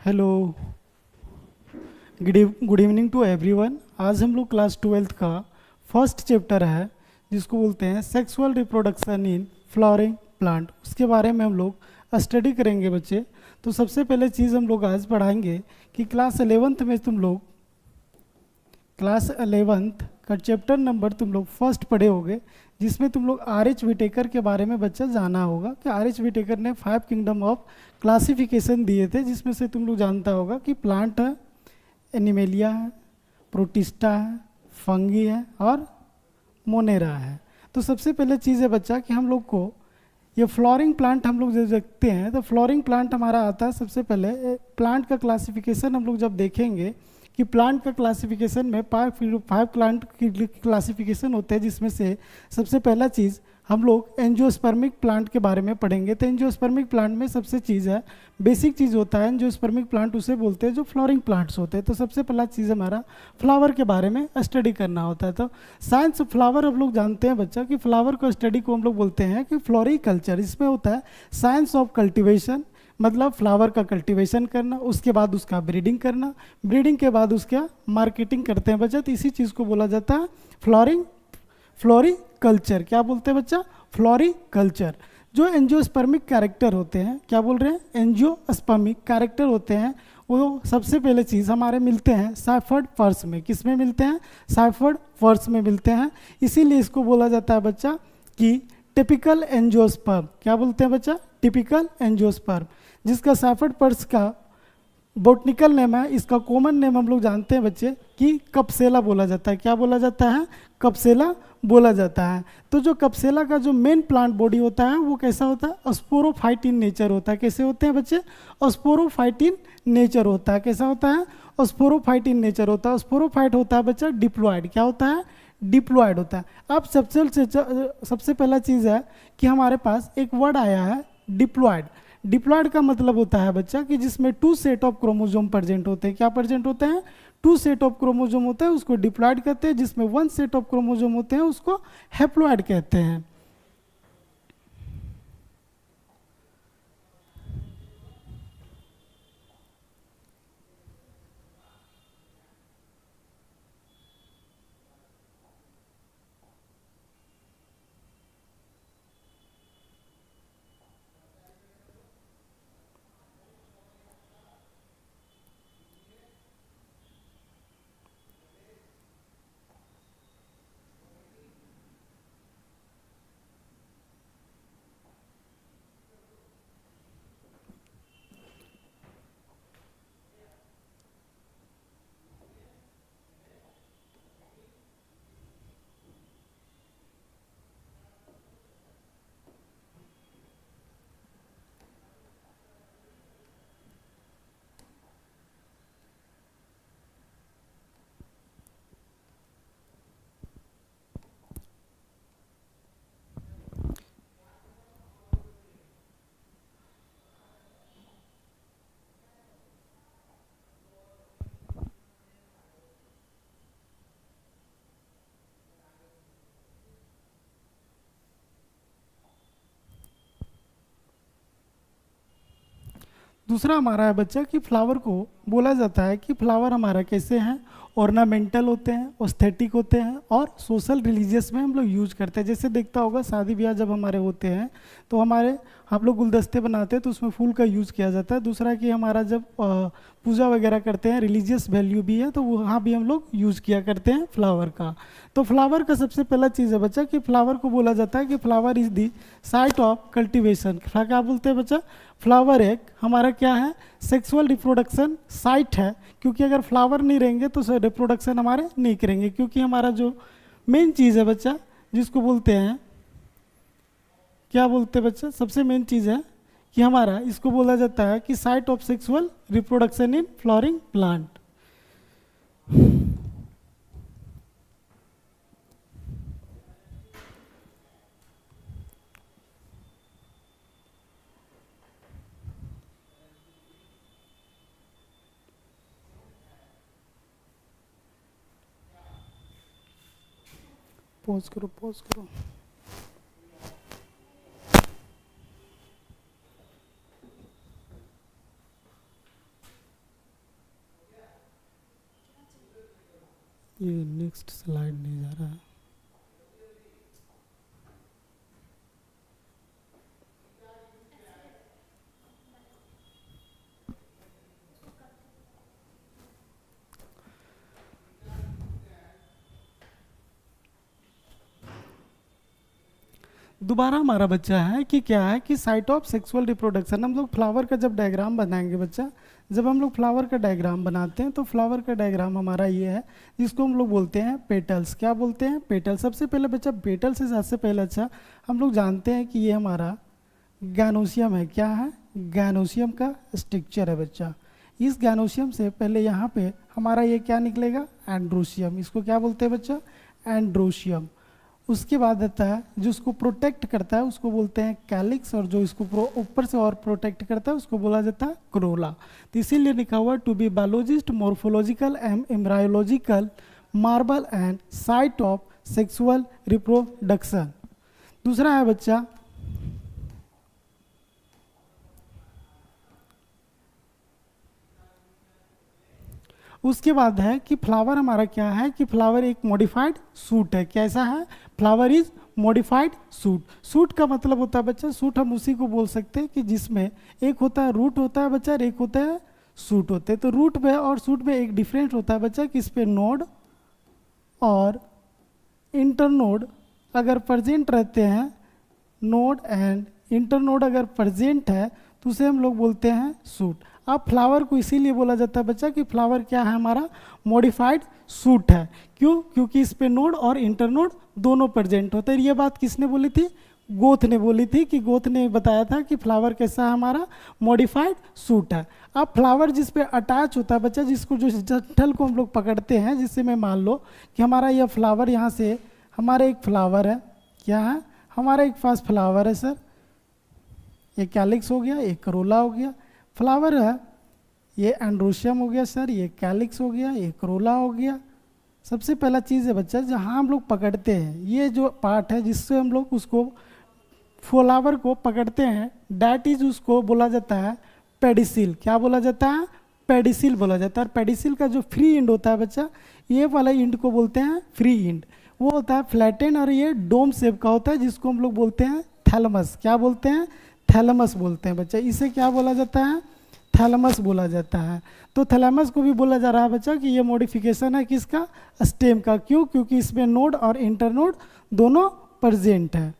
Hello, good evening to everyone. आज हम लोग क्लास 12th का फर्स्ट चैप्टर है जिसको बोलते हैं sexual reproduction in flowering plant, उसके बारे में हम लोग स्टडी करेंगे बच्चे। तो सबसे पहले चीज़ हम लोग आज पढ़ाएंगे कि क्लास 11th में तुम लोग क्लास 11th का चैप्टर नंबर तुम लोग फर्स्ट पढ़े होगे, जिसमें तुम लोग आर एच विटेकर के बारे में बच्चा जाना होगा कि आर एच विटेकर ने 5 किंगडम ऑफ क्लासिफिकेशन दिए थे, जिसमें से तुम लोग जानता होगा कि प्लांट है, एनिमेलिया है, प्रोटिस्टा है, फंगी है और मोनेरा है। तो सबसे पहले चीज़ है बच्चा कि हम लोग को ये फ्लोरिंग प्लांट हम लोग जब देखते हैं तो फ्लोरिंग प्लांट हमारा आता है। सबसे पहले प्लांट का क्लासिफिकेशन हम लोग जब देखेंगे कि प्लांट का क्लासिफिकेशन में 5 प्लांट की क्लासिफिकेशन होते हैं, जिसमें से सबसे पहला चीज़ हम लोग एंजियोस्पर्मिक प्लांट के बारे में पढ़ेंगे। तो एंजियोस्पर्मिक प्लांट में सबसे चीज़ है, बेसिक चीज़ होता है एंजियोस्पर्मिक प्लांट, उसे बोलते हैं जो फ्लावरिंग प्लांट्स होते हैं। तो सबसे पहला चीज़ हमारा फ्लावर के बारे में स्टडी करना होता है। तो साइंस ऑफ फ्लावर हम लोग जानते हैं बच्चा कि फ्लावर को स्टडी को हम लोग बोलते हैं कि फ्लोरिकल्चर। इसमें होता है साइंस ऑफ कल्टिवेशन, मतलब फ्लावर का कल्टीवेशन करना, उसके बाद उसका ब्रीडिंग करना, ब्रीडिंग के बाद उसका मार्केटिंग करते हैं बच्चा। तो इसी चीज़ को बोला जाता है फ्लोरिकल्चर। क्या बोलते हैं बच्चा? फ्लोरिकल्चर। जो एंजियोस्पर्मिक कैरेक्टर होते हैं, क्या बोल रहे हैं? एंजियोस्पर्मिक कैरेक्टर होते हैं, वो सबसे पहले चीज़ हमारे मिलते हैं साइफर्ड फर्स में। किस में मिलते हैं? साइफर्ड फर्स में मिलते हैं। इसीलिए इसको बोला जाता है बच्चा कि टिपिकल एंजियोस्पर्म। क्या बोलते हैं बच्चा? टिपिकल एंजियोस्पर्म, जिसका साइफर्ड पर्स का बोटनिकल नेम है। इसका कॉमन नेम हम लोग जानते हैं बच्चे कि कपसेला बोला जाता है। क्या बोला जाता है? कपसेला बोला जाता है। तो जो कपसेला का जो मेन प्लांट बॉडी होता है वो कैसा होता है? स्पोरोफाइट इन नेचर होता है। कैसे होते हैं बच्चे? स्पोरोफाइट इन नेचर होता है। कैसा होता है? स्पोरोफाइट इन नेचर होता है। स्पोरोफाइट होता है बच्चा डिप्लॉयड। क्या होता है? डिप्लॉयड होता है। अब सबसे पहला चीज़ है कि हमारे पास एक वर्ड आया है डिप्लॉयड। डिप्लॉयड का मतलब होता है बच्चा कि जिसमें 2 सेट ऑफ क्रोमोजोम प्रेजेंट होते हैं। क्या प्रेजेंट होते हैं? 2 सेट ऑफ क्रोमोजोम होते हैं, उसको डिप्लॉयड कहते हैं। जिसमें 1 सेट ऑफ क्रोमोजोम होते हैं उसको हैप्लॉयड कहते हैं। दूसरा हमारा है बच्चा कि फ्लावर को बोला जाता है कि फ्लावर हमारा कैसे हैं? ऑर्नामेंटल होते हैं, ऑस्थेटिक होते हैं और सोशल रिलीजियस में हम लोग यूज करते हैं। जैसे देखता होगा शादी ब्याह जब हमारे होते हैं तो हम लोग गुलदस्ते बनाते हैं तो उसमें फूल का यूज़ किया जाता है। दूसरा कि हमारा जब पूजा वगैरह करते हैं, रिलीजियस वैल्यू भी है तो वहाँ भी हम लोग यूज़ किया करते हैं फ्लावर का। तो फ्लावर का सबसे पहला चीज़ है बच्चा कि फ्लावर को बोला जाता है कि flower is the site of cultivation. क्या बोलते हैं बच्चा? फ्लावर एक हमारा क्या है? सेक्सुअल रिप्रोडक्शन साइट है, क्योंकि अगर फ्लावर नहीं रहेंगे तो रिप्रोडक्शन हमारे नहीं करेंगे। क्योंकि हमारा जो मेन चीज़ है बच्चा जिसको बोलते हैं, क्या बोलते हैं बच्चा? सबसे मेन चीज़ है कि हमारा इसको बोला जाता है कि site of sexual reproduction in flowering plant. Pause करो, पॉज करो। स्लाइड नहीं जा रहा है। दोबारा हमारा बच्चा है कि क्या है कि साइट ऑफ सेक्सुअल रिप्रोडक्शन। हम लोग फ्लावर का जब डायग्राम बनाएंगे बच्चा, जब हम लोग फ्लावर का डायग्राम बनाते हैं तो फ्लावर का डायग्राम हमारा ये है जिसको हम लोग बोलते हैं पेटल्स। क्या बोलते हैं? पेटल्स। सबसे पहले बच्चा पेटल से सबसे पहले अच्छा हम लोग जानते हैं कि ये हमारा गैनोसियम है। क्या है? गैनोसियम का स्ट्रक्चर है बच्चा। इस गैनोसियम से पहले यहाँ पे हमारा ये क्या निकलेगा? एंड्रोसियम। इसको क्या बोलते हैं बच्चा? एंड्रोसियम। उसके बाद आता है जो उसको प्रोटेक्ट करता है उसको बोलते हैं कैलिक्स, और जो इसको ऊपर से और प्रोटेक्ट करता है उसको बोला जाता है क्रोला। तो इसीलिए लिखा हुआ to be biologist morphological and embryological marble and site of sexual reproduction. दूसरा है बच्चा उसके बाद है कि फ्लावर हमारा क्या है कि फ्लावर एक मॉडिफाइड सूट है। कैसा है? Flower is modified suit. Suit का मतलब होता है बच्चा, सूट हम उसी को बोल सकते हैं कि जिसमें एक होता है रूट होता है बच्चा और एक होता है सूट होते हैं। तो रूट में और सूट में एक डिफरेंट होता है बच्चा कि इस पे नोड और इंटरनोड अगर प्रेजेंट रहते हैं, नोड एंड इंटरनोड अगर प्रेजेंट है तो उसे हम लोग बोलते हैं सूट। अब फ्लावर को इसीलिए बोला जाता है बच्चा कि फ्लावर क्या है? हमारा मॉडिफाइड सूट है। क्यों? क्योंकि इस पे नोड और इंटरनोड दोनों प्रेजेंट होते हैं। ये बात किसने बोली थी? गोथ ने बोली थी कि गोथ ने बताया था कि फ्लावर कैसा है? हमारा मॉडिफाइड सूट है। अब फ्लावर जिस पे अटैच होता है बच्चा, जिसको जो जट्ठल को हम लोग पकड़ते हैं, जिससे मैं मान लो कि हमारा यह फ्लावर यहाँ से हमारा एक फ्लावर है। क्या है? हमारा एक पास फ्लावर है सर, ये कैलिक्स हो गया, एक करोला हो गया। फ्लावर है, ये एंड्रोशियम हो गया सर, ये कैलिक्स हो गया, ये करोला हो गया। सबसे पहला चीज़ है बच्चा जहाँ हम लोग पकड़ते हैं, ये जो पार्ट है जिससे हम लोग उसको फ्लावर को पकड़ते हैं, डैट इज उसको बोला जाता है पेडिसिल। क्या बोला जाता है? पेडिसिल बोला जाता है। और पेडिसिल का जो फ्री इंड होता है बच्चा, ये वाला इंड को बोलते हैं फ्री इंड। वो होता है फ्लैटेन और ये डोम शेप का होता है जिसको हम लोग बोलते हैं थैलमस। क्या बोलते हैं? थैलमस बोलते हैं बच्चा। इसे क्या बोला जाता है? थैलमस बोला जाता है। तो थैलमस को भी बोला जा रहा है बच्चा कि ये मॉडिफिकेशन है किसका? स्टेम का। क्यों? क्योंकि इसमें नोड और इंटरनोड दोनों प्रेजेंट है।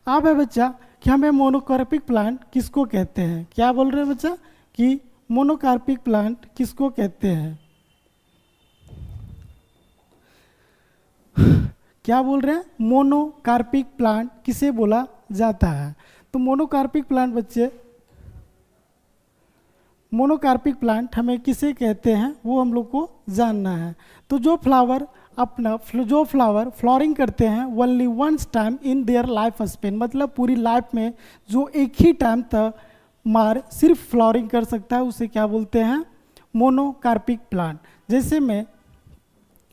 अब है बच्चा कि हमें मोनोकार्पिक प्लांट किसको कहते हैं? क्या बोल रहे हैं बच्चा कि मोनोकार्पिक प्लांट किसको कहते हैं? क्या बोल रहे हैं? मोनोकार्पिक प्लांट किसे बोला जाता है? तो मोनोकार्पिक प्लांट बच्चे, मोनोकार्पिक प्लांट हमें किसे कहते हैं वो हम लोग को जानना है। तो जो फ्लावर फ्लोरिंग करते हैं only once time in their life span, मतलब पूरी लाइफ में जो एक ही टाइम तक सिर्फ फ्लोरिंग कर सकता है, उसे क्या बोलते हैं? Monocarpic plant. जैसे में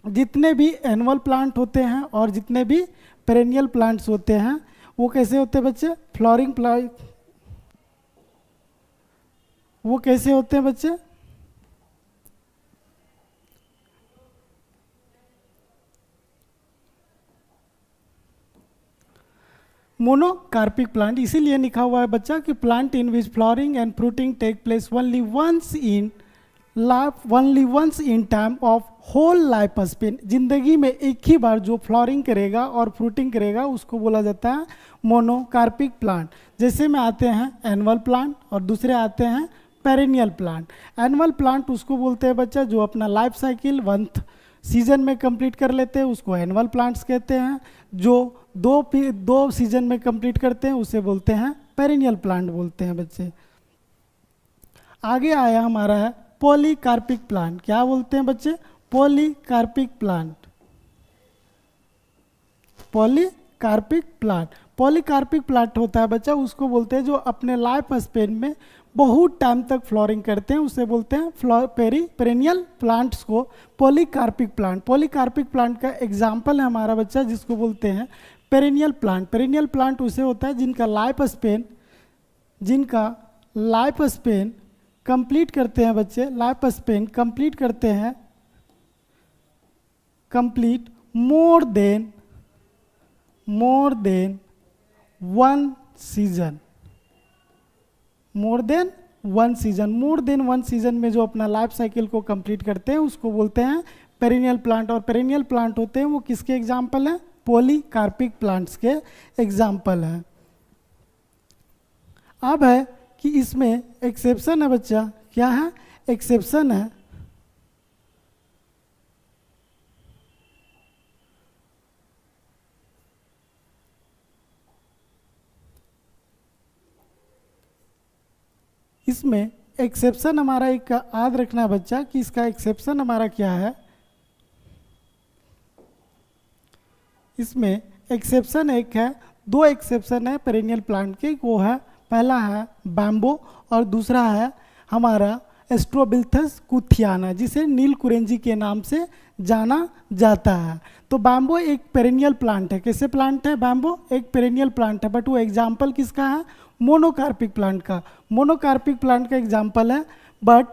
जितने भी एनुअल प्लांट होते हैं और जितने भी पेरेनियल प्लांट्स होते हैं वो कैसे होते हैं बच्चे? Flowering plant. वो कैसे होते हैं बच्चे? मोनोकार्पिक प्लांट इसीलिए लिखा हुआ है बच्चा कि plant in which flowering and fruiting take place only once in time of whole life span. जिंदगी में एक ही बार जो फ्लॉरिंग करेगा और फ्रूटिंग करेगा उसको बोला जाता है मोनोकार्पिक प्लांट। जैसे में आते हैं एनुअल प्लांट और दूसरे आते हैं पेरेनियल प्लांट। एनुअल प्लांट उसको बोलते हैं बच्चा जो अपना लाइफ साइकिल 1 सीजन में कंप्लीट कर लेते हैं, उसको एनुअल प्लांट्स कहते हैं। जो दो सीजन में कंप्लीट करते हैं उसे बोलते हैं पेरेनियल प्लांट बोलते हैं बच्चे। आगे आया हमारा है पॉलीकार्पिक प्लांट। क्या बोलते हैं बच्चे? Polycarpic plant. Polycarpic plant, polycarpic plant होता है बच्चा, उसको बोलते हैं जो अपने लाइफ स्पेन में बहुत टाइम तक फ्लोरिंग करते हैं, उसे बोलते हैं पेरेनियल प्लांट्स को पॉलीकार्पिक प्लांट। पॉलीकार्पिक प्लांट का एग्जाम्पल है हमारा बच्चा जिसको बोलते हैं पेरेनियल प्लांट। पेरेनियल प्लांट उसे होता है जिनका लाइफ स्पेन कंप्लीट करते हैं बच्चे, लाइफ स्पेन कंप्लीट करते हैं complete more than one season. More than one season में जो अपना लाइफ साइकिल को कंप्लीट करते हैं उसको बोलते हैं पेरिनियल प्लांट। और पेरिनियल प्लांट होते हैं वो किसके एग्जाम्पल हैं? पॉलीकार्पिक प्लांट्स के एग्जाम्पल हैं। अब है कि इसमें एक्सेप्शन है बच्चा, क्या है? एक्सेप्शन है इसमें एक्सेप्शन हमारा एक याद रखना है बच्चा कि इसका एक्सेप्शन हमारा क्या है। इसमें एक्सेप्शन एक है, दो एक्सेप्शन है पेरिनियल प्लांट के, वो है पहला है बैम्बो और दूसरा है हमारा एस्ट्रोबिल्थस कुथियाना, जिसे नीलकुरेंजी के नाम से जाना जाता है। तो बैम्बो एक पेरिनियल प्लांट है। कैसे प्लांट है? बैम्बो एक पेरिनियल प्लांट है, बट वो एग्जाम्पल किसका है? मोनोकार्पिक प्लांट का। मोनोकार्पिक प्लांट का एग्जाम्पल है, बट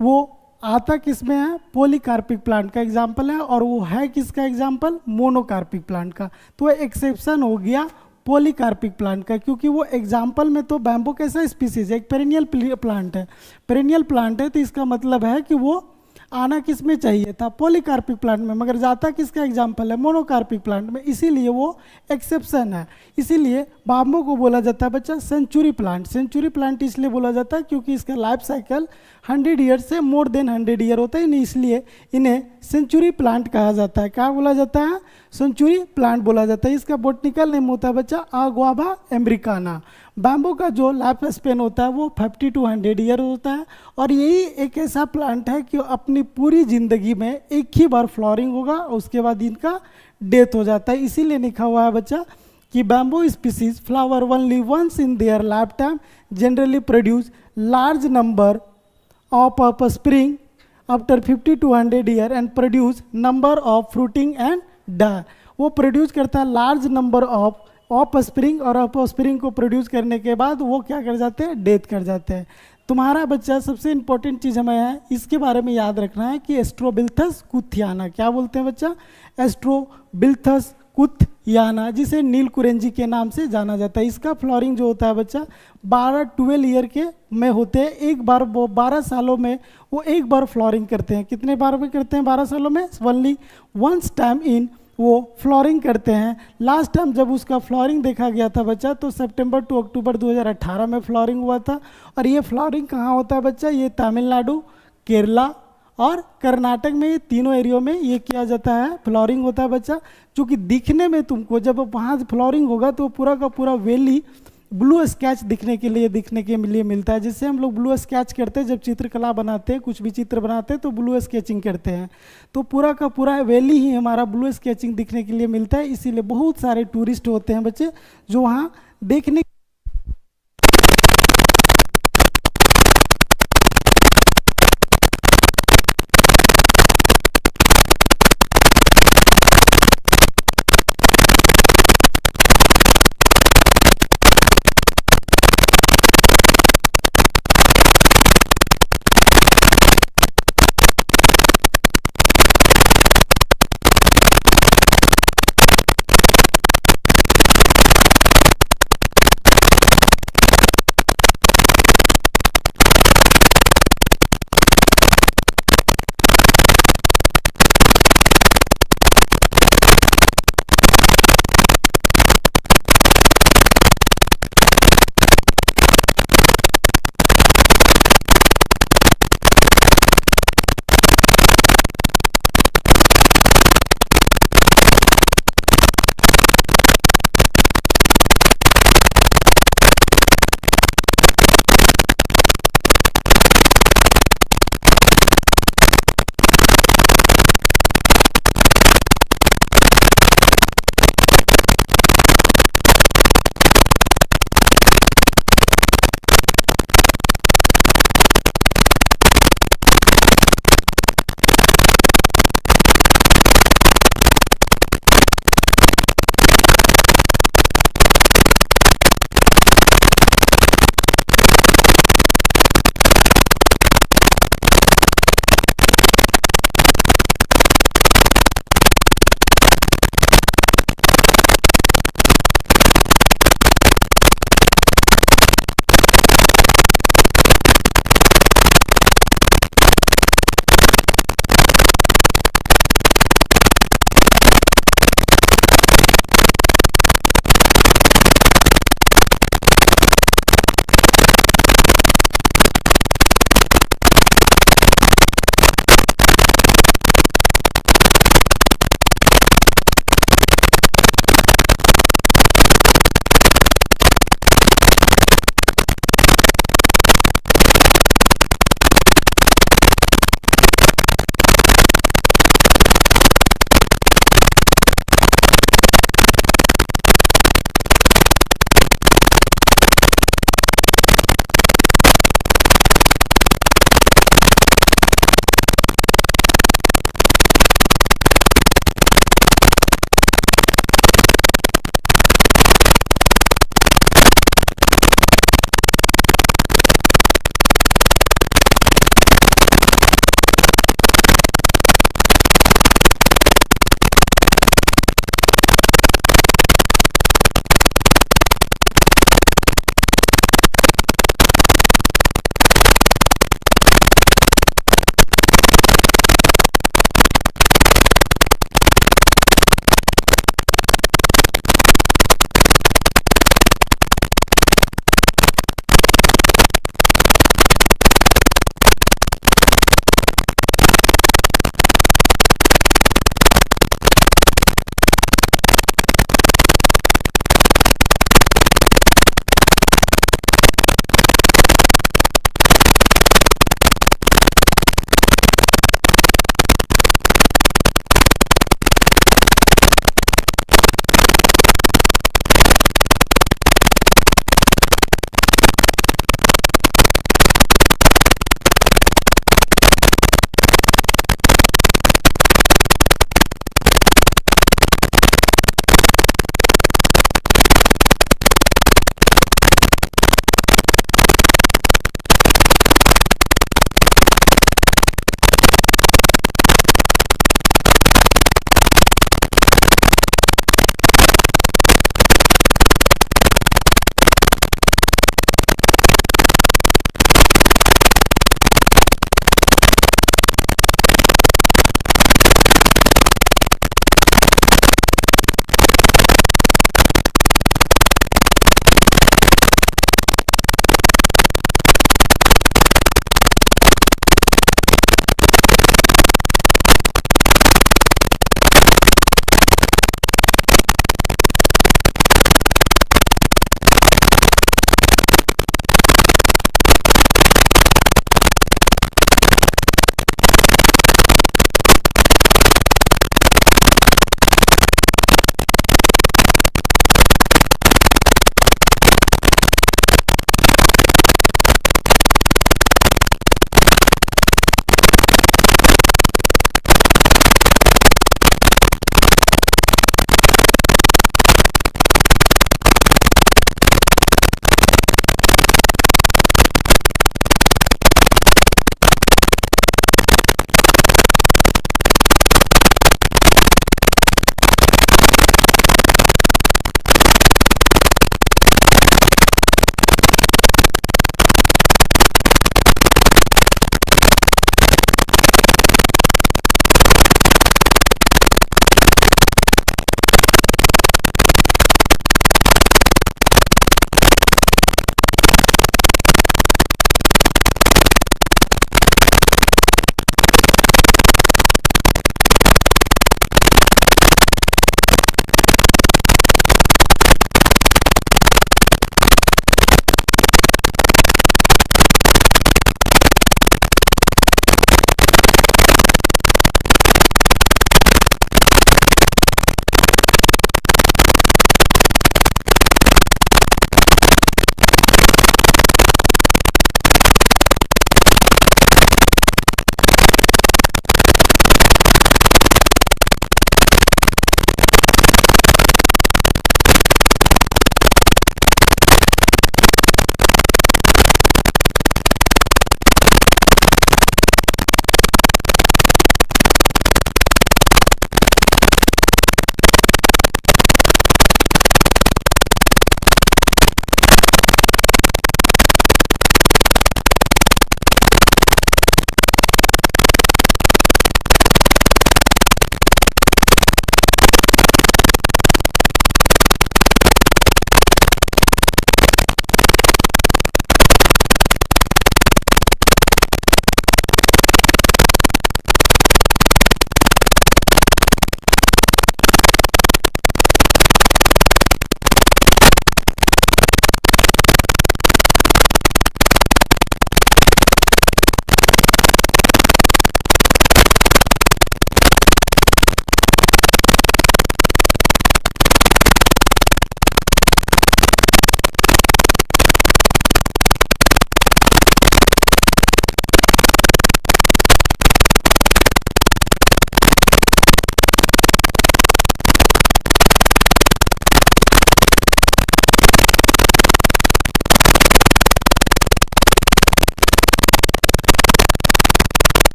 वो आता किस में है? पॉलीकार्पिक प्लांट का एग्जाम्पल है, और वो है किसका एग्जाम्पल? मोनोकार्पिक प्लांट का। तो एक्सेप्शन हो गया पॉलीकार्पिक प्लांट का, क्योंकि वो एग्जाम्पल में तो बैम्बो कैसा स्पीसीज है? एक पेरिनियल प्लांट है। पेरिनियल प्लांट है तो इसका मतलब है कि वो आना किस में चाहिए था? पॉलीकार्पिक प्लांट में, मगर जाता किसका एग्जाम्पल है? मोनोकार्पिक प्लांट में, इसीलिए वो एक्सेप्शन है। इसीलिए बैम्बो को बोला जाता है बच्चा सेंचुरी प्लांट। सेंचुरी प्लांट इसलिए बोला जाता है क्योंकि इसका लाइफ साइकिल 100 ईयर से मोर देन 100 ईयर होता है, इसलिए इन्हें सेंचुरी प्लांट कहा जाता है। क्या बोला जाता है? सेंचुरी प्लांट बोला जाता है। इसका बोटनिकल नेम होता है बच्चा आग्वाभा अमेरिकाना। बैम्बो का जो लाइफ स्पेन होता है वो 50 to 100 ईयर होता है, और यही एक ऐसा प्लांट है कि अपनी पूरी ज़िंदगी में एक ही बार फ्लॉरिंग होगा और उसके बाद इनका डेथ हो जाता है। इसीलिए लिखा हुआ है बच्चा कि bamboo species flower only once in their life time, generally produce large number of spring after 50 to 100 year and produce number of fruiting and die. वो प्रोड्यूस करता है लार्ज नंबर ऑफ स्प्रिंग, और स्प्रिंग को produce करने के बाद वो क्या कर जाते हैं? डेथ कर जाते हैं। तुम्हारा बच्चा सबसे इंपॉर्टेंट चीज़ हमें है इसके बारे में याद रखना है कि एस्ट्रोबिल्थस कुथियाना, क्या बोलते हैं बच्चा? एस्ट्रोबिल्थस कुथियाना, जिसे नीलकुरेंजी के नाम से जाना जाता है। इसका फ्लॉरिंग जो होता है बच्चा 12 ईयर के में होते हैं। एक बार वो 12 सालों में वो एक बार फ्लॉरिंग करते हैं। कितने बार में करते हैं? 12 सालों में ओनली वंस टाइम इन वो फ्लॉरिंग करते हैं। लास्ट टाइम जब उसका फ्लॉरिंग देखा गया था बच्चा तो सितंबर टू अक्टूबर 2018 में फ्लॉरिंग हुआ था। और ये फ्लॉरिंग कहाँ होता है बच्चा? ये तमिलनाडु, केरला और कर्नाटक में, ये तीनों एरियो में ये किया जाता है, फ्लॉरिंग होता है बच्चा। क्योंकि दिखने में तुमको जब वहाँ फ्लॉरिंग होगा तो पूरा का पूरा वैली ब्लू स्केच दिखने के लिए मिलता है। जिससे हम लोग ब्लू स्केच करते हैं जब चित्रकला बनाते हैं, कुछ भी चित्र बनाते हैं तो ब्लू स्केचिंग करते हैं। तो पूरा का पूरा वैली ही हमारा ब्लू स्केचिंग दिखने के लिए मिलता है। इसीलिए बहुत सारे टूरिस्ट होते हैं बच्चे जो वहाँ देखने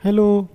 हेलो।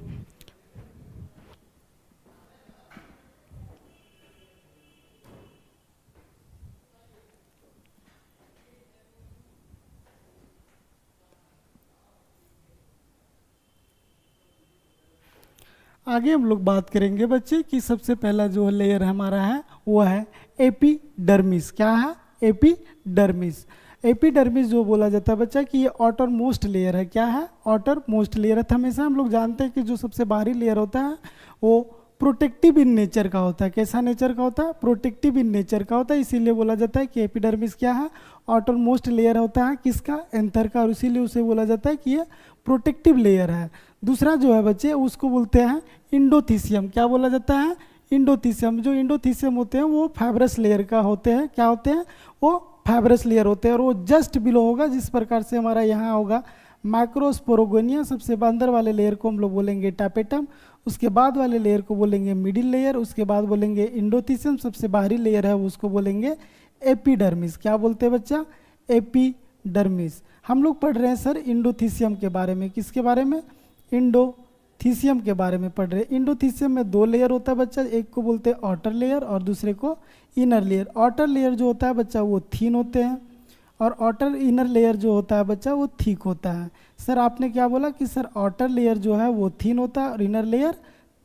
आगे हम लोग बात करेंगे बच्चे कि सबसे पहला जो लेयर हमारा है वो है एपिडर्मिस। क्या है? एपिडर्मिस। एपिडर्मिस जो बोला जाता है बच्चा कि ये आउटर मोस्ट लेयर है। क्या है? आउटर मोस्ट लेयर है। तो हमेशा हम लोग जानते हैं कि जो सबसे बाहरी लेयर होता है वो प्रोटेक्टिव इन नेचर का होता है। कैसा नेचर का होता है? प्रोटेक्टिव इन नेचर का होता है। इसीलिए बोला जाता है कि एपिडर्मिस क्या है? आउटर मोस्ट लेयर होता है किसका? एंथर का। और इसीलिए उसे बोला जाता है कि ये प्रोटेक्टिव लेयर है। दूसरा जो है बच्चे उसको बोलते हैं इंडोथीसियम। क्या बोला जाता है? इंडोथीसियम। जो इंडोथीसियम होते हैं वो फाइब्रस लेयर का होते हैं। क्या होते हैं? वो फाइब्रस लेयर होते हैं और वो जस्ट बिलो होगा जिस प्रकार से हमारा यहाँ होगा माइक्रोस्पोरोगोनिया। सबसे अंदर वाले लेयर को हम लोग बोलेंगे टापेटम, उसके बाद वाले लेयर को बोलेंगे मिडिल लेयर, उसके बाद बोलेंगे इंडोथीसियम, सबसे बाहरी लेयर है उसको बोलेंगे एपिडर्मिस। क्या बोलते हैं बच्चा? एपिडर्मिस। हम लोग पढ़ रहे हैं सर इंडोथीसियम के बारे में। किसके बारे में? इंडोथीसियम के बारे में पढ़ रहे हैं। इंडोथीसियम में दो लेयर होता है बच्चा, एक को बोलते हैं आउटर लेयर और दूसरे को इनर लेयर। आउटर लेयर जो होता है बच्चा वो थिन होते हैं और आउटर इनर लेयर जो होता है बच्चा वो थिक होता है। सर आपने क्या बोला कि सर आउटर लेयर जो है वो थिन होता है और इनर लेयर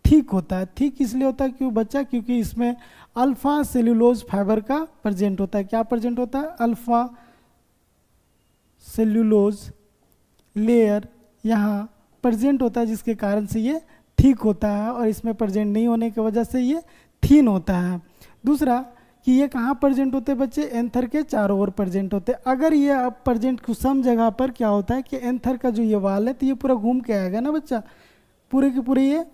थिक होता है। थिक इसलिए होता है क्यों बच्चा? क्योंकि इसमें अल्फा सेल्यूलोज फाइबर का प्रेजेंट होता है। क्या प्रेजेंट होता है? अल्फा सेल्यूलोज लेयर यहाँ प्रेजेंट होता है जिसके कारण से ये थिक होता है और इसमें प्रेजेंट नहीं होने की वजह से ये थिन होता है। दूसरा कि ये कहाँ प्रेजेंट होते हैं बच्चे? एंथर के चारों ओर प्रेजेंट होते हैं। अगर ये अब प्रेजेंट कुछ सम जगह पर क्या होता है कि एंथर का जो ये वाल है तो ये पूरा घूम के आएगा ना बच्चा, पूरे के पूरे ये।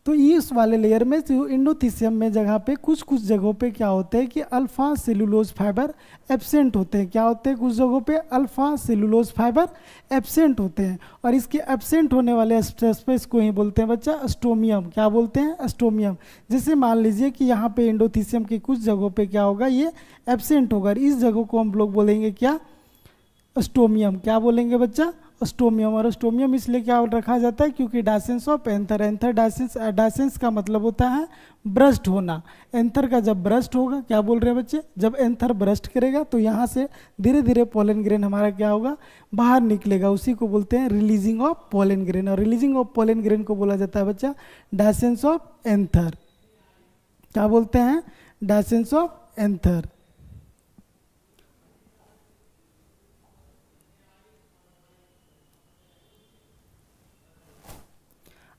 तो इस वाले लेयर में जो इंडोथीसियम में जगह पे कुछ कुछ जगहों पे क्या होते हैं कि अल्फा सेलुलोज फाइबर एब्सेंट होते हैं। क्या होते हैं? कुछ जगहों पे अल्फा सेलुलोज फाइबर एब्सेंट होते हैं और इसके एब्सेंट होने वाले स्पेस को ही बोलते हैं बच्चा अस्टोमियम। क्या बोलते हैं? अस्टोमियम। जैसे मान लीजिए कि यहाँ पे इंडोथीसियम की कुछ जगहों पे क्या होगा? ये एब्सेंट होगा। इस जगह को हम लोग बोलेंगे क्या? अस्टोमियम। क्या बोलेंगे बच्चा? अस्टोमियम। और अस्टोमियम इसलिए क्या रखा जाता है? क्योंकि डायसेंस ऑफ एंथर। एंथर डायसेंस, डायसेंस का मतलब होता है ब्रस्ट होना। एंथर का जब ब्रस्ट होगा, क्या बोल रहे हैं बच्चे? जब एंथर ब्रस्ट करेगा तो यहाँ से धीरे धीरे पोलन ग्रेन हमारा क्या होगा? बाहर निकलेगा। उसी को बोलते हैं रिलीजिंग ऑफ पोलन ग्रेन। और रिलीजिंग ऑफ पोलन ग्रेन को बोला जाता है बच्चा डायसेंस ऑफ एंथर। क्या बोलते हैं? डायसेंस ऑफ एंथर।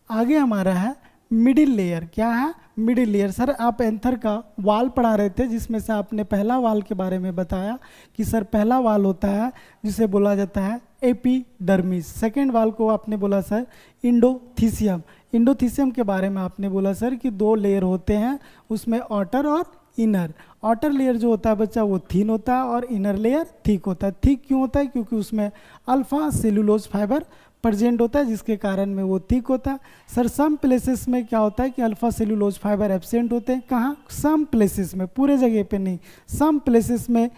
आगे हमारा है मिडिल लेयर। क्या है? Middle layer. सर आप एंथर का वाल पढ़ा रहे थे जिसमें से आपने पहला वाल के बारे में बताया कि सर पहला वाल होता है जिसे बोला जाता है एपिडर्मिस। सेकेंड वाल को आपने बोला सर इंडोथीसियम। इंडोथीसियम के बारे में आपने बोला सर कि दो लेयर होते हैं उसमें आउटर और इनर। आउटर लेयर जो होता है बच्चा वो थिन होता है और इनर लेयर थिक होता है। थिक क्यों होता है? क्योंकि उसमें अल्फा सेलुलोज फाइबर प्रेजेंट होता है जिसके कारण में वो थिक होता है। सर सम प्लेसेस में क्या होता है कि अल्फा सेलुलोज फाइबर एब्सेंट होते हैं। कहाँ? सम प्लेसेस में, पूरे जगह पे नहीं। सम प्लेसेस में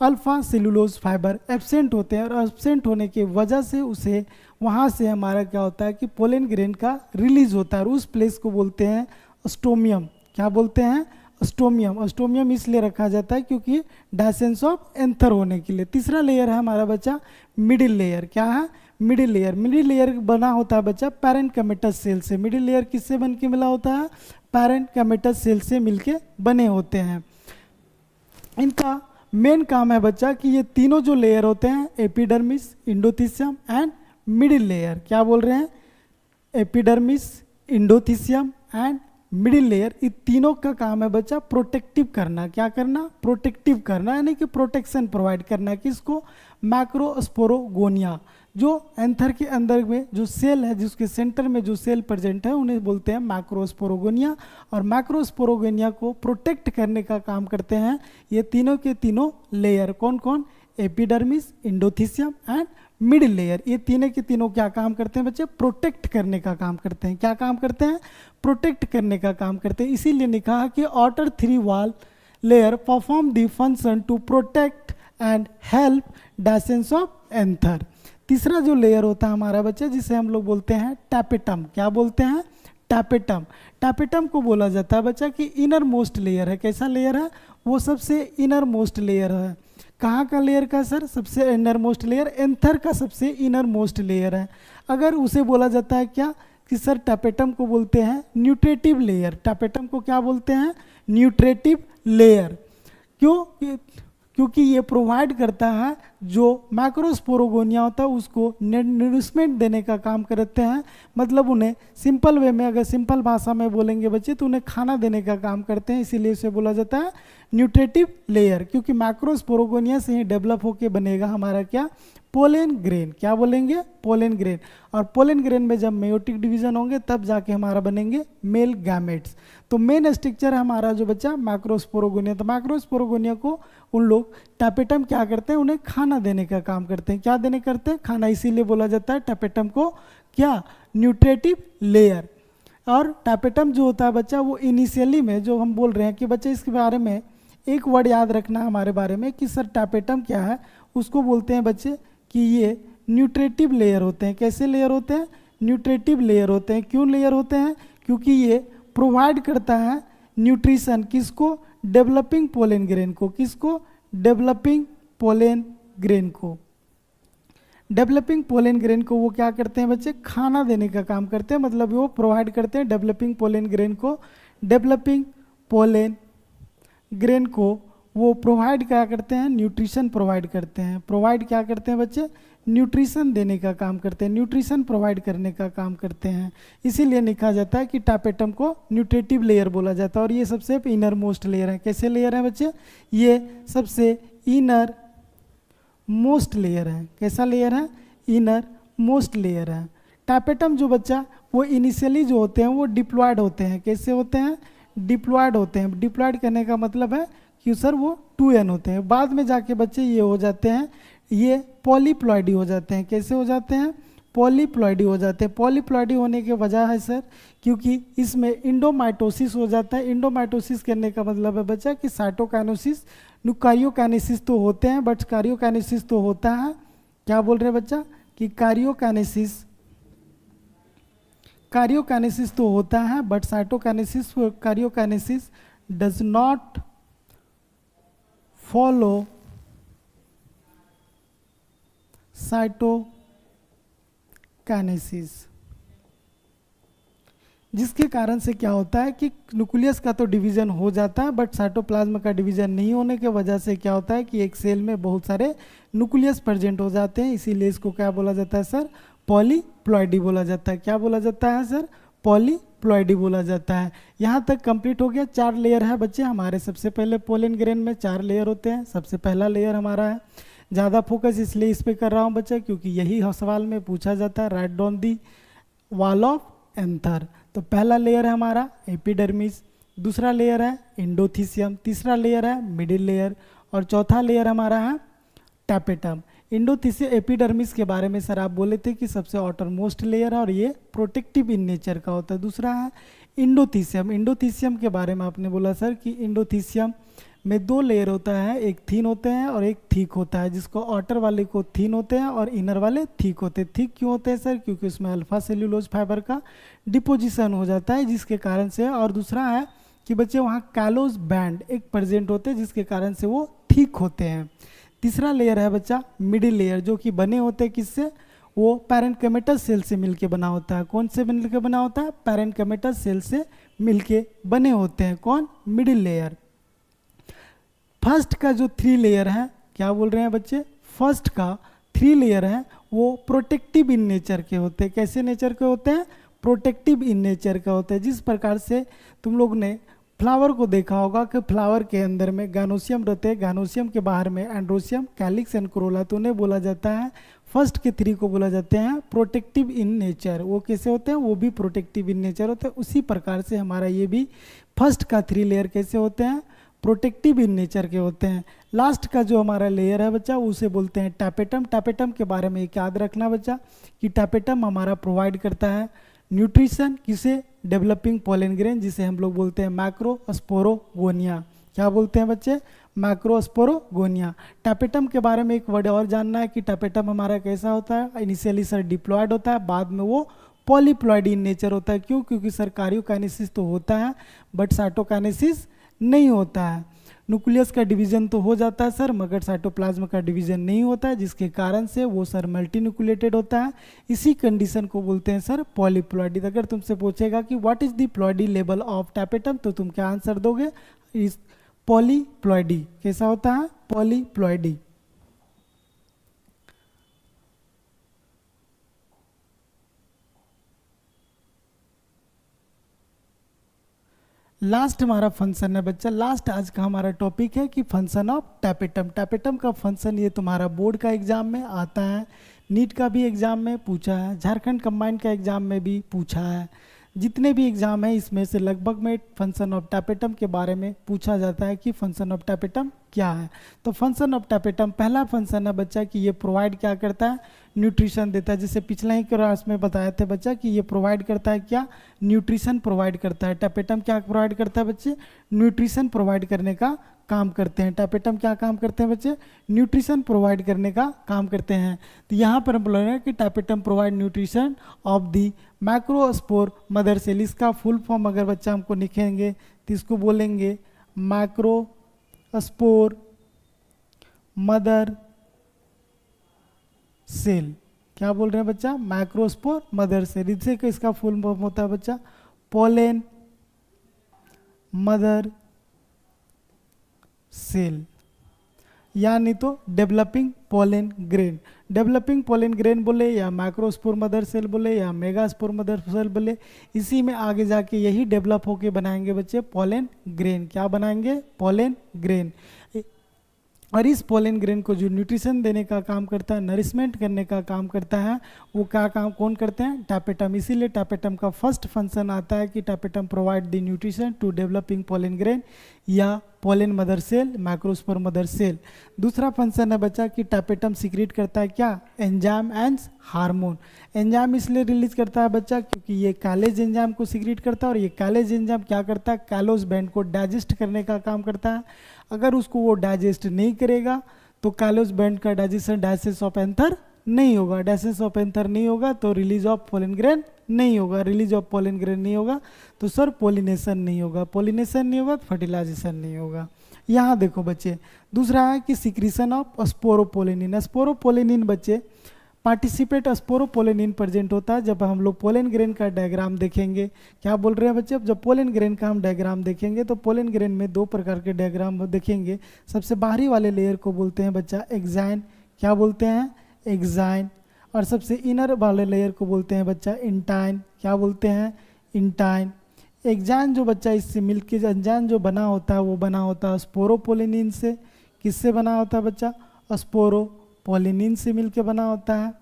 अल्फा सेलुलोज फाइबर एब्सेंट होते हैं और एब्सेंट होने की वजह से उसे वहाँ से हमारा क्या होता है कि पोलन ग्रेन का रिलीज होता है और उस प्लेस को बोलते हैं अस्टोमियम। क्या बोलते हैं? अस्टोमियम। अस्टोमियम इसलिए रखा जाता है क्योंकि डायसेंस ऑफ एंथर होने के लिए। तीसरा लेयर है हमारा बच्चा मिडिल लेयर। क्या है? Middle layer. मिडिल लेयर बना होता है बच्चा पैरेन्काइमेटस सेल से। मिडिल लेयर किससे बन के मिला होता है? पैरेन्काइमेटस सेल से मिलके बने होते हैं। इनका मेन काम है बच्चा कि ये तीनों जो लेयर होते हैं epidermis, endothecium and middle layer. क्या बोल रहे हैं? Epidermis, endothecium and middle layer, ये तीनों का काम है बच्चा प्रोटेक्टिव करना। क्या करना? प्रोटेक्टिव करना, यानी कि प्रोटेक्शन प्रोवाइड करना। किसको? मैक्रोस्पोरोगोनिया। जो एंथर के अंदर में जो सेल है, जिसके सेंटर में जो सेल प्रेजेंट है उन्हें बोलते हैं मैक्रोस्पोरोगोनिया। और मैक्रोस्पोरोगोनिया को प्रोटेक्ट करने का काम करते हैं ये तीनों के तीनों लेयर। कौन कौन? Epidermis, endothecium and middle layer. ये तीनों के तीनों क्या काम करते हैं बच्चे? प्रोटेक्ट करने का काम करते हैं। क्या काम करते हैं? प्रोटेक्ट करने का काम करते हैं। इसीलिए ने कहा कि outer three wall layer perform the function to protect and help dehiscence of anther. तीसरा जो लेयर होता है हमारा बच्चे, जिसे हम लोग बोलते हैं टैपेटम। क्या बोलते हैं? टैपेटम। टैपेटम को बोला जाता है बच्चा कि इनर मोस्ट लेयर है। कैसा लेयर है? वो सबसे इनर मोस्ट लेयर है। कहाँ का लेयर का सर? सबसे इनर मोस्ट लेयर, एंथर का सबसे इनर मोस्ट लेयर है। अगर उसे बोला जाता है क्या कि सर टैपेटम को बोलते हैं न्यूट्रेटिव लेयर। टैपेटम को क्या बोलते हैं? Nutritive layer. क्यों? क्योंकि ये प्रोवाइड करता है जो मैक्रोस्पोरोगोनिया होता है उसको नरिशमेंट देने का काम करते हैं। मतलब उन्हें सिंपल वे में, अगर सिंपल भाषा में बोलेंगे बच्चे, तो उन्हें खाना देने का काम करते हैं, इसीलिए इसे बोला जाता है न्यूट्रेटिव लेयर। क्योंकि मैक्रोस्पोरोगोनिया से ही डेवलप होके बनेगा हमारा क्या? Pollen grain. क्या बोलेंगे? Pollen grain. और पोलन ग्रेन में जब मेयोटिक डिवीजन होंगे तब जाके हमारा बनेंगे मेल गैमेट्स। तो मेन स्ट्रक्चर है हमारा जो बच्चा मैक्रोस्पोरोगोनिया। तो मैक्रोस्पोरोगोनिया को उन लोग टैपेटम क्या करते हैं? उन्हें खाना देने का काम करते हैं। क्या देने करते हैं? खाना। इसीलिए बोला जाता है टैपेटम को क्या? Nutritive layer. और टैपेटम जो होता है बच्चा, वो इनिशियली में जो हम बोल रहे हैं कि बच्चे इसके बारे में एक वर्ड याद रखना हमारे बारे में कि सर टैपेटम क्या है, उसको बोलते हैं बच्चे कि ये न्यूट्रेटिव लेयर होते हैं। कैसे लेयर होते हैं? न्यूट्रेटिव लेयर होते हैं। क्यों लेयर होते हैं? क्योंकि ये प्रोवाइड करता है न्यूट्रिशन। किसको? डेवलपिंग पोलन ग्रेन को। किसको? डेवलपिंग पोलन ग्रेन को। डेवलपिंग पोलन ग्रेन को वो क्या करते हैं बच्चे? खाना देने का काम करते हैं। मतलब वो प्रोवाइड करते हैं डेवलपिंग पोलन ग्रेन को। डेवलपिंग पोलन ग्रेन को वो प्रोवाइड क्या करते हैं? न्यूट्रिशन प्रोवाइड करते हैं। प्रोवाइड क्या करते हैं बच्चे? न्यूट्रिशन देने का काम करते हैं, न्यूट्रिशन प्रोवाइड करने का काम करते हैं। इसीलिए लिखा जाता है कि टैपेटम को न्यूट्रेटिव लेयर बोला जाता है। और ये सबसे इनर मोस्ट लेयर है। कैसे लेयर है बच्चे? ये सबसे इनर मोस्ट लेयर है। कैसा लेयर है? इनर मोस्ट लेयर है। टैपेटम जो बच्चा, वो इनिशियली जो होते हैं वो डिप्लॉयड होते हैं। कैसे होते हैं? डिप्लॉयड होते हैं। डिप्लॉयड करने का मतलब है कि सर वो 2n होते हैं। बाद में जाके बच्चे ये हो जाते हैं, ये पॉलीप्लॉइडी हो जाते हैं। कैसे हो जाते हैं? पॉलीप्लॉइडी हो जाते हैं। पॉलीप्लॉइडी होने की वजह है सर क्योंकि इसमें इंडोमाइटोसिस हो जाता है। इंडोमाइटोसिस करने का मतलब है बच्चा कि साइटोकाइनेसिस, कार्योकाइनेसिस तो होते हैं, बट कार्योकाइनेसिस तो होता है। क्या बोल रहे हैं बच्चा? कि कार्योकाइनेसिस तो होता है, but cytokinesis, karyokinesis does not follow cytokinesis. जिसके कारण से क्या होता है कि न्यूक्लियस का तो डिवीजन हो जाता है, बट साइटोप्लाज्म का डिवीजन नहीं होने के वजह से क्या होता है कि एक सेल में बहुत सारे न्यूक्लियस प्रेजेंट हो जाते हैं। इसीलिए इसको क्या बोला जाता है सर? पॉलीप्लॉइडी बोला जाता है। क्या बोला जाता है सर? पॉलीप्लॉइडी बोला जाता है। यहाँ तक कंप्लीट हो गया। 4 लेयर है बच्चे हमारे। सबसे पहले पोलन ग्रेन में 4 लेयर होते हैं। सबसे पहला लेयर हमारा है, ज़्यादा फोकस इसलिए इस पे कर रहा हूँ बच्चा क्योंकि यही सवाल में पूछा जाता है, write down the wall of anther. तो पहला लेयर है हमारा एपिडर्मिस, दूसरा लेयर है इंडोथीसियम, तीसरा लेयर है मिडिल लेयर, और चौथा लेयर हमारा है टैपेटम। इंडोथीसियम एपिडर्मिस के बारे में सर आप बोले थे कि सबसे आउटर मोस्ट लेयर है और ये प्रोटेक्टिव इन नेचर का होता है। दूसरा है इंडोथीसियम। इंडोथीसियम के बारे में आपने बोला सर कि इंडोथीसियम में 2 लेयर होता है, एक थीन होते हैं और एक थिक होता है, जिसको आउटर वाले को थीन होते हैं और इनर वाले थिक होते हैं। थिक क्यों होते हैं सर? क्योंकि उसमें अल्फा सेल्यूलोज फाइबर का डिपोजिशन हो जाता है जिसके कारण से। और दूसरा है कि बच्चे वहाँ कैलोज बैंड एक प्रेजेंट होते हैं जिसके कारण से वो थिक होते हैं। तीसरा लेयर है बच्चा मिडिल लेयर, जो कि बने होते हैं किससे? वो पैरेन्काइमेटस सेल से मिलके बना होता है। कौन से मिलके बना होता है? पैरेन्काइमेटस सेल से मिलके बने होते हैं। कौन? Middle layer. फर्स्ट का जो 3 लेयर है, क्या बोल रहे हैं बच्चे? फर्स्ट का 3 लेयर है वो प्रोटेक्टिव इन नेचर के होते हैं। कैसे नेचर के होते हैं? प्रोटेक्टिव इन नेचर का होता है। जिस प्रकार से तुम लोग ने फ्लावर को देखा होगा कि फ्लावर के अंदर में गैनोसियम रहते हैं, गैनोसियम के बाहर में एंड्रोसियम, कैलिक्स एंड कोरोला। तो उन्हें बोला जाता है, फर्स्ट के 3 को बोला जाते हैं प्रोटेक्टिव इन नेचर। वो कैसे होते हैं? वो भी प्रोटेक्टिव इन नेचर होते हैं। उसी प्रकार से हमारा ये भी फर्स्ट का 3 लेयर कैसे होते हैं? प्रोटेक्टिव इन नेचर के होते हैं। लास्ट का जो हमारा लेयर है बच्चा उसे बोलते हैं टैपेटम। टैपेटम के बारे में एक याद रखना बच्चा कि टैपेटम हमारा प्रोवाइड करता है न्यूट्रिशन, किसे? डेवलपिंग पोलन ग्रेन, जिसे हम लोग बोलते हैं मैक्रोस्पोरोगोनिया। क्या बोलते हैं बच्चे, मैक्रोस्पोरोगोनिया। टैपेटम के बारे में एक वर्ड और जानना है कि टैपेटम हमारा कैसा होता है। इनिशियली सर डिप्लॉयड होता है, बाद में वो पॉलीप्लॉयड इन नेचर होता है। क्यों? क्योंकि सर कार्योकाइनेसिस तो होता है बट साइटोकाइनेसिस नहीं होता है। न्यूक्लियस का डिवीजन तो हो जाता है सर, मगर साइटोप्लाज्म का डिवीजन नहीं होता है, जिसके कारण से वो सर मल्टी न्यूक्लिएटेड होता है। इसी कंडीशन को बोलते हैं सर पॉलीप्लॉइडी। अगर तुमसे पूछेगा कि what is the ploidy level of tapetum, तो तुम क्या आंसर दोगे, इस पॉलीप्लॉइडी। कैसा होता है, पॉलीप्लॉइडी। लास्ट हमारा फंक्शन है बच्चा, लास्ट आज का हमारा टॉपिक है कि फंक्शन ऑफ टैपेटम। टैपेटम का फंक्शन ये तुम्हारा बोर्ड का एग्जाम में आता है, नीट का भी एग्जाम में पूछा है, झारखंड कंबाइंड का एग्जाम में भी पूछा है। जितने भी एग्जाम है इसमें से लगभग में फंक्शन ऑफ टैपेटम के बारे में पूछा जाता है कि फंक्शन ऑफ टैपेटम क्या है। तो फंक्शन ऑफ टैपेटम पहला फंक्शन है बच्चा कि ये प्रोवाइड क्या करता है, न्यूट्रिशन देता है। जैसे पिछला ही क्लास में बताए थे बच्चा कि ये प्रोवाइड करता है क्या, न्यूट्रिशन प्रोवाइड करता है। टैपेटम क्या प्रोवाइड करता है बच्चे, न्यूट्रिशन प्रोवाइड करने का काम करते हैं। टैपेटम क्या काम करते हैं बच्चे, न्यूट्रिशन प्रोवाइड करने का काम करते हैं। तो यहाँ पर हम बोल रहे हैं कि tapetum provide nutrition of the macrospore mother cell. इसका फुल फॉर्म अगर बच्चा हमको लिखेंगे तो इसको बोलेंगे मैक्रोस्पोर मदर सेल। क्या बोल रहे हैं बच्चा, मैक्रोस्पोर मदर सेल। इससे इसका फुल फॉर्म होता है बच्चा पोलेन मदर सेल, यानी तो developing pollen grain. Developing pollen grain बोले या माइक्रोस्पोर मदर सेल बोले या मेगास्पोर मदर सेल बोले, इसी में आगे जाके यही डेवलप होके बनाएंगे बच्चे पोलेन ग्रेन। क्या बनाएंगे, पोलेन ग्रेन। और इस पोलेन ग्रेन को जो न्यूट्रिशन देने का काम करता है, नरिशमेंट करने का काम करता है, वो क्या काम कौन करते हैं, टैपेटम। इसीलिए टैपेटम का फर्स्ट फंक्शन आता है कि tapetum provide the nutrition to developing pollen grain या pollen mother cell, microspore mother cell. दूसरा फंक्शन है बच्चा कि टैपेटम सीक्रेट करता है क्या, एंजाइम एंड हार्मोन। एंजाइम इसलिए रिलीज करता है बच्चा क्योंकि ये कैलेज एंजाइम को सीक्रेट करता है, और ये कैलेज एंजाइम क्या करता है, कैलोज बैंड को डाइजेस्ट करने का काम करता है। अगर उसको वो डाइजेस्ट नहीं करेगा तो कैलोज बैंड का डाइजेशन डायसिस ऑफ एंथर नहीं होगा। डायसिस ऑफ एंथर नहीं होगा तो रिलीज ऑफ पोलन ग्रेन नहीं होगा। रिलीज ऑफ पोलन ग्रेन नहीं होगा तो सर पोलिनेशन नहीं होगा। पोलिनेशन नहीं होगा तो फर्टिलाइजेशन नहीं होगा। यहाँ देखो बच्चे, दूसरा है कि सिक्रीशन ऑफ स्पोरोपोलिनिन। स्पोरोपोलिनिन बच्चे पार्टिसिपेट स्पोरोपोलिनिन प्रेजेंट होता है जब हम लोग पोलन ग्रेन का डायग्राम देखेंगे। क्या बोल रहे हैं बच्चे, जब पोलन ग्रेन का हम डायग्राम देखेंगे तो पोलन ग्रेन में दो प्रकार के डायग्राम देखेंगे। सबसे बाहरी वाले लेयर को बोलते हैं बच्चा एक्साइन। क्या बोलते हैं, एक्साइन। और सबसे इनर वाले लेयर को बोलते हैं बच्चा इंटाइन। क्या बोलते हैं, इंटाइन। एक्साइन जो बच्चा इससे मिलकर एंजाइन जो बना होता है वो बना होता है स्पोरोपोलिनिन से। किससे बना होता है बच्चा, स्पोरोपोलिनिन से मिलके बना होता है।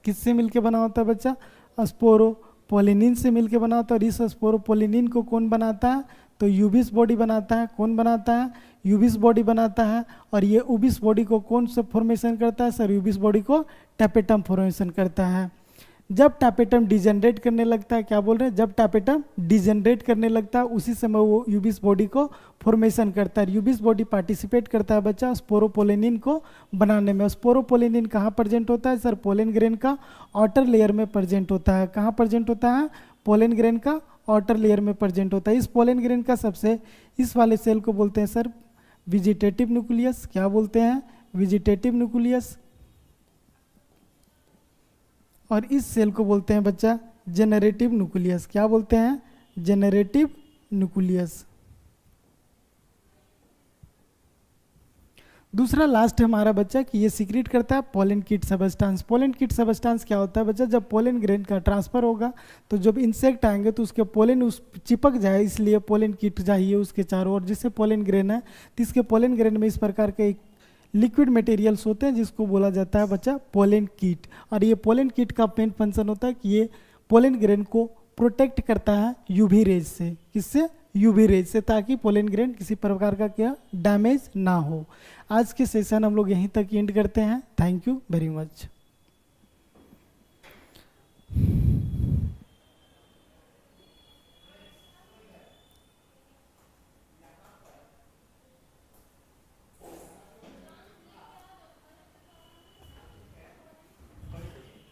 किससे मिलके बना होता है बच्चा, स्पोरोपोलिनिन से मिलके बना होता है। और इस स्पोरोपोलिनिन को कौन बनाता है, तो यूबिस बॉडी बनाता है। कौन बनाता है, यूबिस बॉडी बनाता है। और ये यूबिस बॉडी को कौन से फॉर्मेशन करता है सर, यूबिस बॉडी को टैपेटम फॉर्मेशन करता है। जब टैपेटम डिजनरेट करने लगता है, क्या बोल रहे हैं, जब टैपेटम डिजनरेट करने लगता है उसी समय वो यूबिस बॉडी को फॉर्मेशन करता है। यूबिस बॉडी पार्टिसिपेट करता है बच्चा स्पोरोपोलिनिन को बनाने में। स्पोरोपोलिनिन कहाँ प्रेजेंट होता है सर, पोलन ग्रेन का आउटर लेयर में प्रेजेंट होता है। कहाँ प्रेजेंट होता है, पोलन ग्रेन का आउटर लेयर में प्रेजेंट होता है। इस पोलन ग्रेन का सबसे इस वाले सेल को बोलते हैं सर वेजिटेटिव न्यूक्लियस। क्या बोलते हैं, वेजिटेटिव न्यूक्लियस। और इस सेल को बोलते हैं बच्चा जेनरेटिव न्यूक्लियस। क्या बोलते हैं, जेनरेटिव न्यूक्लियस। दूसरा लास्ट है हमारा बच्चा कि ये सीक्रेट करता है pollen kit substance. Pollen kit substance क्या होता है बच्चा, जब पोलन ग्रेन का ट्रांसफर होगा तो जब इंसेक्ट आएंगे तो उसके पोलन उस चिपक जाए, इसलिए पोलन किट चाहिए उसके चारों ओर। जिससे पोलन ग्रेन है तो इसके पोलन ग्रेन में इस प्रकार के एक लिक्विड मटेरियल्स होते हैं जिसको बोला जाता है बच्चा पोलन किट। और ये पोलन किट का मेन फंक्शन होता है कि ये पोलन ग्रेन को प्रोटेक्ट करता है यूवी रेज से। किससे, यूवी रेज से, ताकि पोलन ग्रेन किसी प्रकार का क्या डैमेज ना हो। आज के सेशन हम लोग यहीं तक एंड करते हैं। Thank you very much.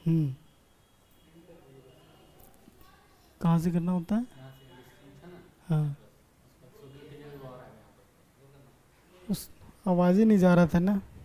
Hmm. कहाँ से करना होता है? हाँ। उस आवाज़ ही नहीं जा रहा था ना।